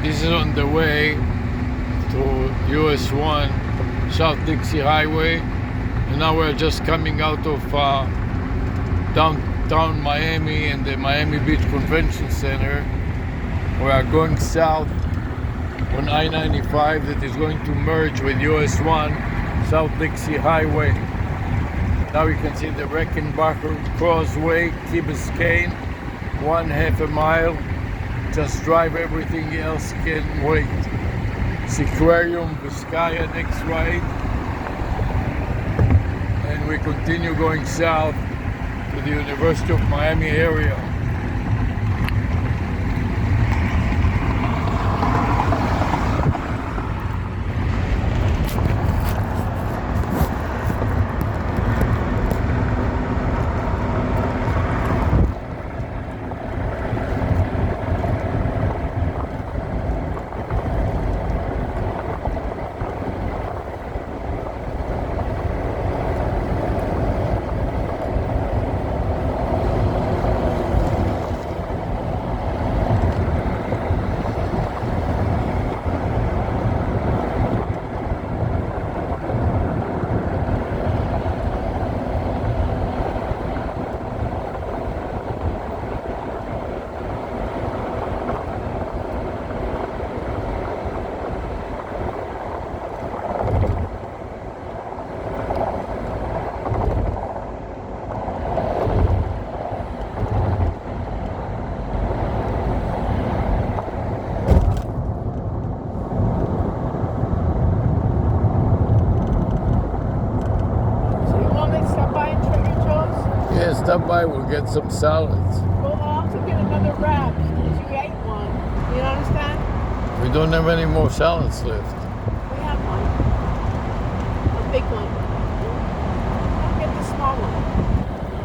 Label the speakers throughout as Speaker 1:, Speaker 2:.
Speaker 1: This is on the way to US 1 South Dixie Highway, and now we're just coming out of downtown Miami and the Miami Beach Convention Center. We are going south on I-95 that is going to merge with US 1 South Dixie Highway. Now you can see the Reckenbacher Crossway, Key Biscayne, 1/2 mile. Just drive, everything else can wait. Seaquarium, Vizcaya next right. And we continue going south to the University of Miami area. Stop by, we'll get some salads.
Speaker 2: Well, I'll also get another wrap because you ate one. You understand?
Speaker 1: We don't have any more salads left.
Speaker 2: We have one. A big one. I'll get the small one.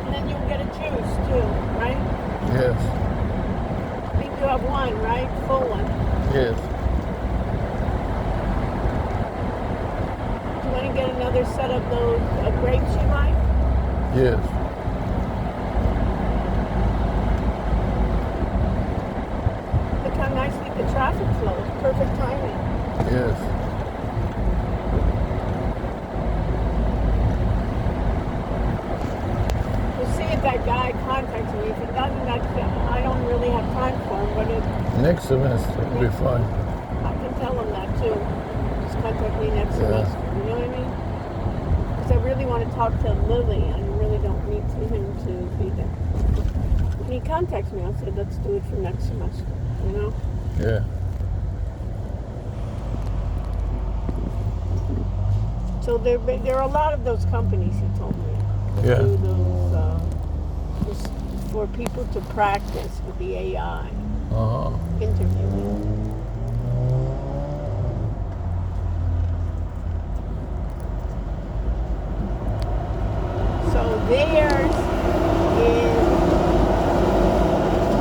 Speaker 2: And then you'll get a juice too, right?
Speaker 1: Yes.
Speaker 2: I think you have one, right? Full one.
Speaker 1: Yes.
Speaker 2: Do you want to get another set of those grapes you like?
Speaker 1: Yes.
Speaker 2: How nicely the traffic flows. Perfect timing.
Speaker 1: Yes.
Speaker 2: We'll see if that guy contacts me. If it doesn't, I don't really have time for him. But
Speaker 1: next semester will be fine.
Speaker 2: I can tell him that too. Just contact me next semester. You know what I mean? Because I really want to talk to Lily. I really don't need him to be there. When he contacts me, I'll say, let's do it for next semester. You know?
Speaker 1: Yeah.
Speaker 2: So there are a lot of those companies, he told me.
Speaker 1: Yeah.
Speaker 2: Do those, just for people to practice with the AI. Interviewing. So theirs is,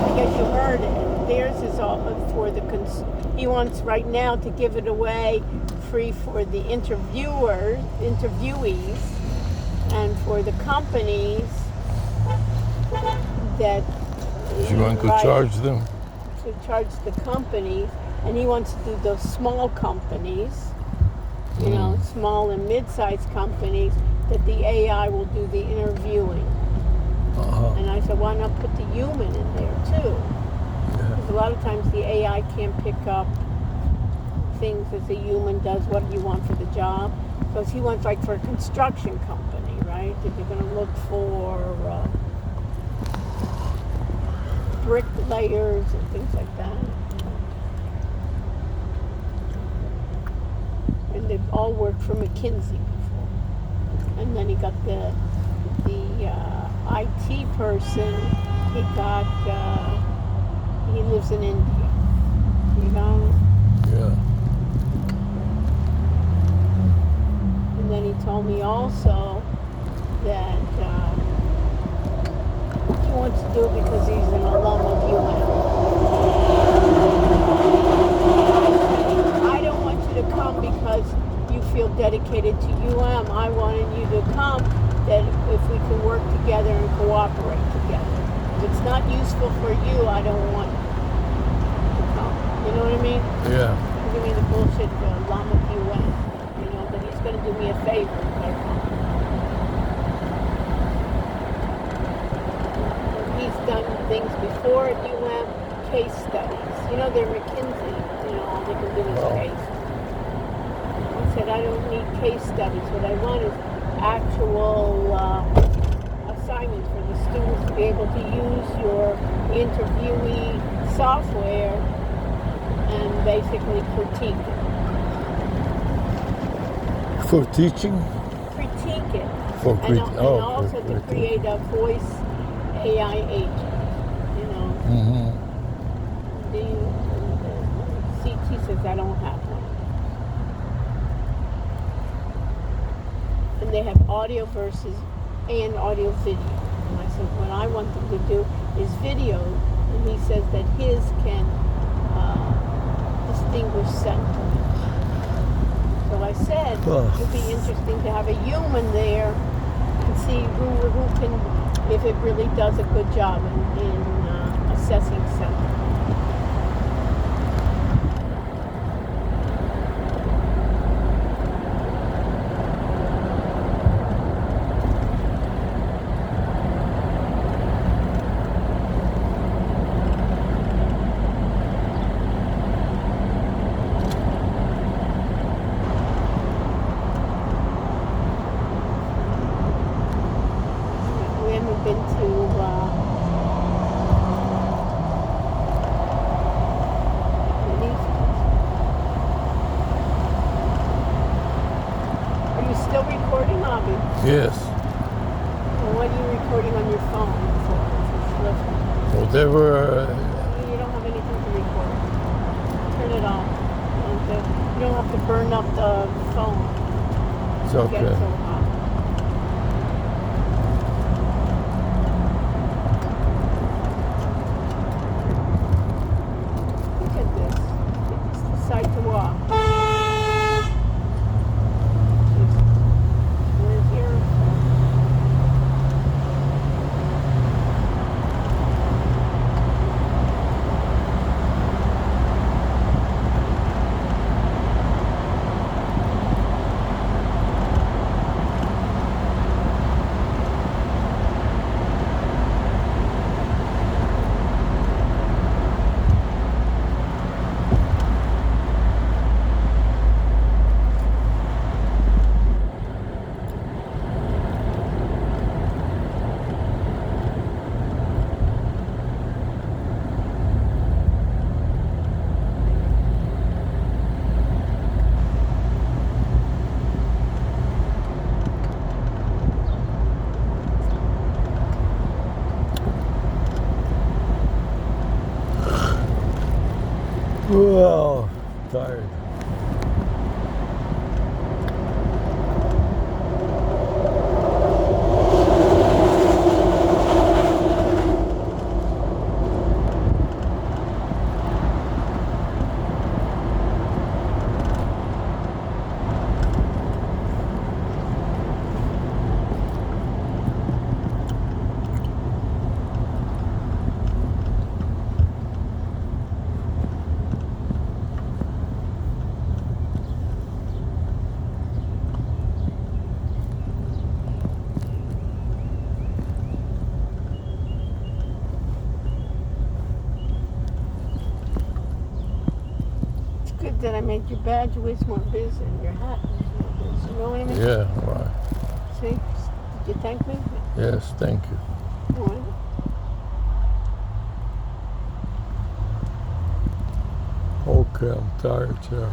Speaker 2: I guess you heard it. Theirs is all for the he wants right now to give it away free for the interviewees, and for the companies that
Speaker 1: You want to charge them?
Speaker 2: To charge the companies, and he wants to do those small companies, you know, small and mid-sized companies, that the AI will do the interviewing. And I said, why not put the human in there too? Because a lot of times the AI can't pick up things as a human does. What do you want for the job? Because he wants, like, for a construction company, right? If you're going to look for bricklayers and things like that. And they've all worked for McKinsey before. And then he got the IT person. He got he lives in India. You know?
Speaker 1: Yeah.
Speaker 2: And then he told me also that he wants to do it because he's an alum of UM. I don't want you to come because you feel dedicated to UM. I wanted you to come that if we can work together and cooperate together. If it's not useful for you, I don't want you to come. You know what I mean?
Speaker 1: Yeah.
Speaker 2: Give me the bullshit llama UN. You know, that he's going to do me a favor. He's done things before at UM, case studies. You know, they're McKinsey. You know, all they can do is case. I said, I don't need case studies. What I want is actual assignments for the students to be able to use your interviewee software and basically critique it.
Speaker 1: For teaching?
Speaker 2: Critique it.
Speaker 1: For
Speaker 2: and also to create a voice AI agent. You know.
Speaker 1: Mm-hmm.
Speaker 2: CT says I don't have one. And they have audio versus and audio video. And I said, what I want them to do is video. And he says that his can distinguish sentiment. So I said, it would be interesting to have a human there and see who can, if it really does a good job in assessing sentiment. Been to Are you still recording, Abby?
Speaker 1: Yes.
Speaker 2: Well, what are you recording on your phone for?
Speaker 1: Whatever.
Speaker 2: You don't have anything to record. Turn it off. You don't have to burn up the phone.
Speaker 1: It's okay.
Speaker 2: Get so hot.
Speaker 1: Well, tired.
Speaker 2: That I made your badge with more biz and your hat was more biz. You know what I mean?
Speaker 1: Yeah, right.
Speaker 2: See? Did you thank me?
Speaker 1: Yes, thank you.
Speaker 2: All right.
Speaker 1: Okay, I'm tired, yeah.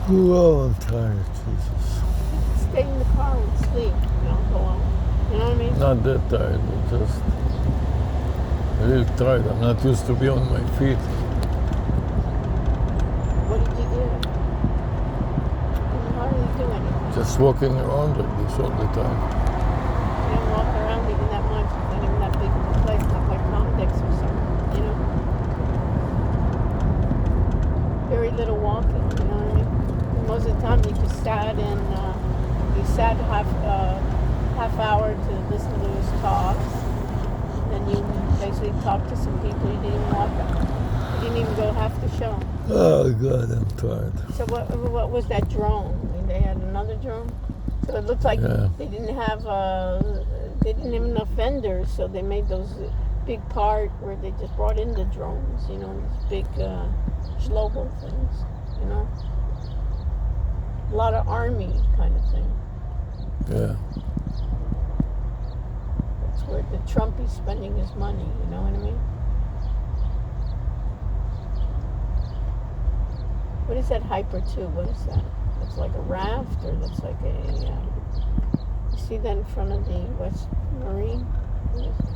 Speaker 1: Well, I'm tired, Jesus.
Speaker 2: Stay in the car and sleep. Don't go out. You know what I mean?
Speaker 1: Not that tired, I'm just really tired. I'm not used to be on my feet. Just walking around like this all the time.
Speaker 2: You don't walk around even that much. It's not even that big of a place, not like Comdex or something, you know? Very little walking, you know what I mean? And most of the time you just sat and you sat half hour to listen to his talks. Then you basically talked to some people. You didn't walk up. You didn't have to show.
Speaker 1: Oh God, I'm tired.
Speaker 2: So what was that drone? I mean, they had another drone. So it looked like
Speaker 1: Yeah.
Speaker 2: they didn't have enough vendors, so they made those big part where they just brought in the drones, you know, these big global things, you know. A lot of army kind of thing.
Speaker 1: Yeah.
Speaker 2: That's where the Trumpy's spending his money, you know what I mean? What is that Hyper 2? What is that? That's like a raft, or that's like a... you see that in front of the West Marine? What is that?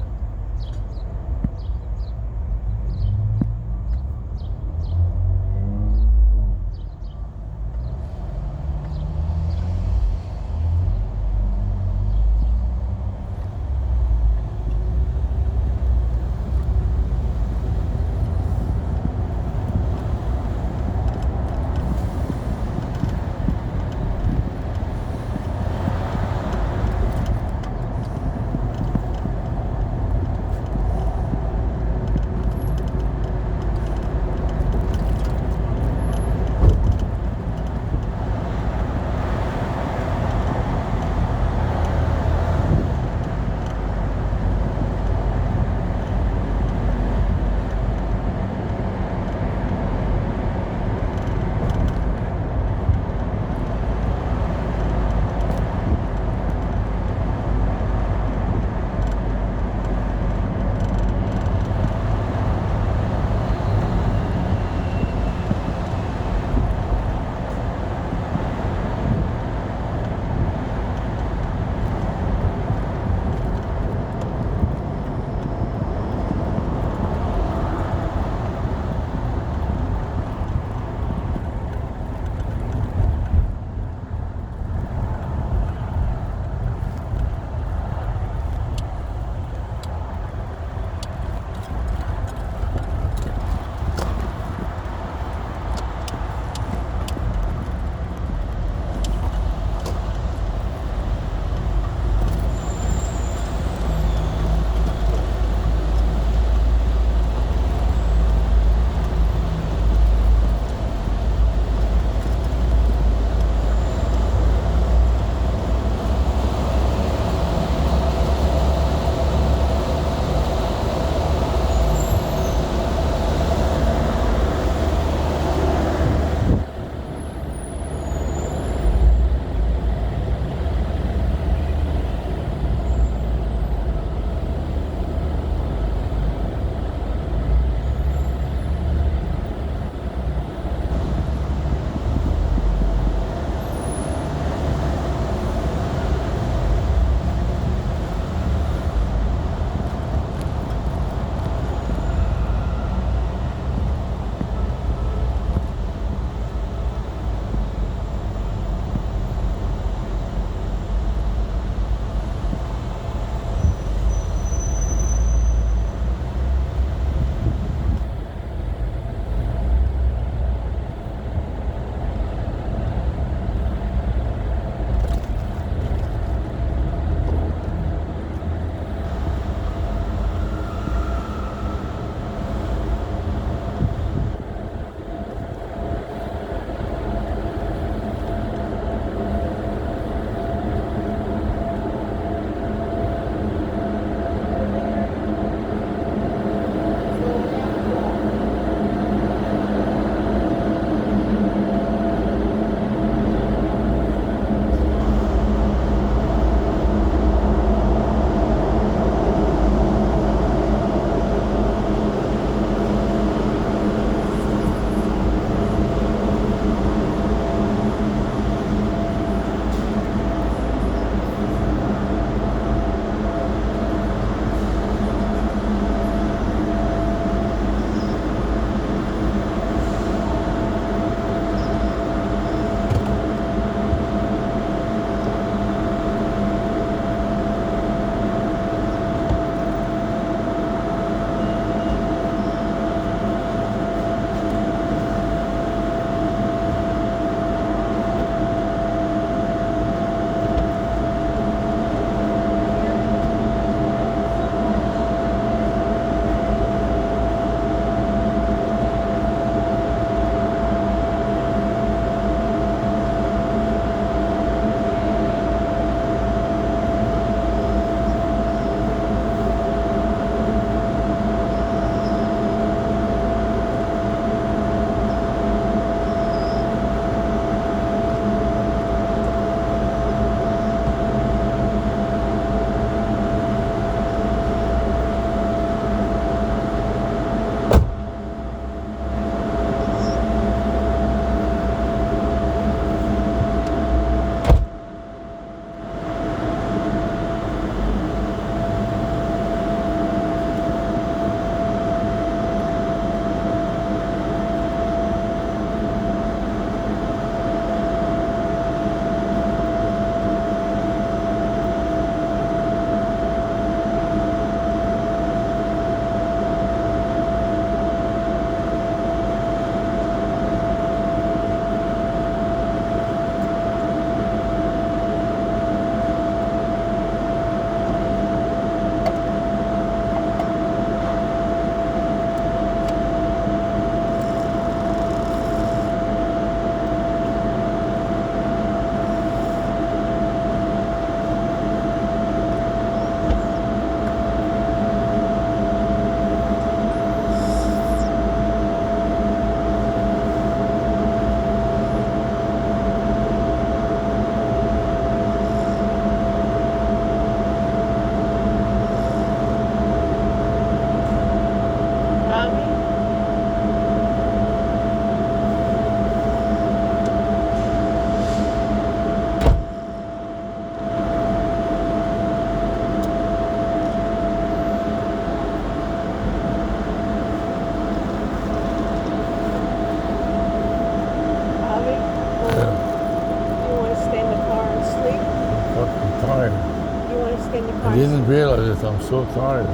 Speaker 1: didn't realize it. I'm so tired.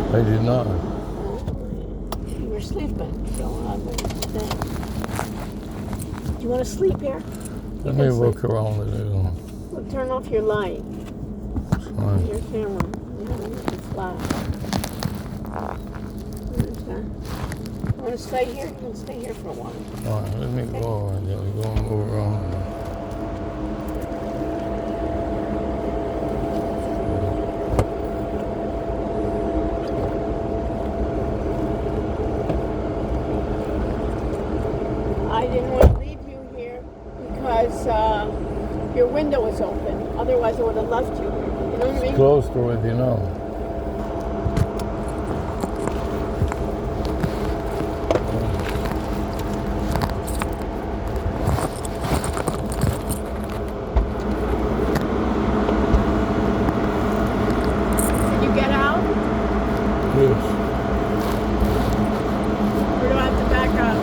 Speaker 2: Well,
Speaker 1: I did not.
Speaker 2: you were sleeping, so I wouldn't say. Do you want to sleep here?
Speaker 1: Let me walk around a little.
Speaker 2: Well, turn off your light.
Speaker 1: Fine.
Speaker 2: Your camera. It's flash. Okay. You want to stay here? You can stay here for a while.
Speaker 1: All right, let me go. Let me go and move around.
Speaker 2: I didn't want to leave you here because your window was open. Otherwise, I would have left you here. You know what I mean?
Speaker 1: Close to it, you know.
Speaker 2: Can you get out?
Speaker 1: Yes.
Speaker 2: Or do I have to back up?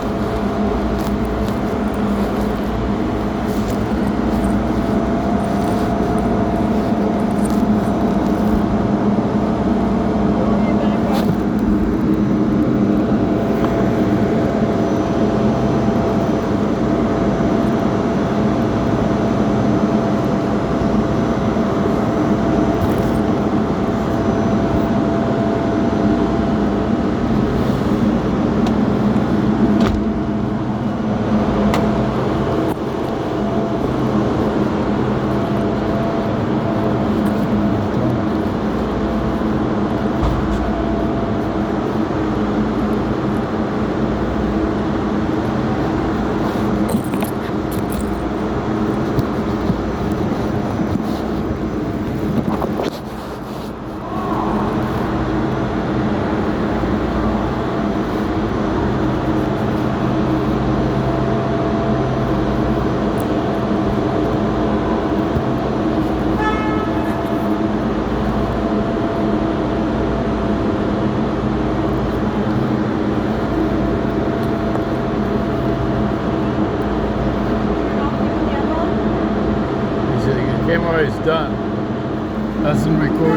Speaker 1: Camera is done. Doesn't record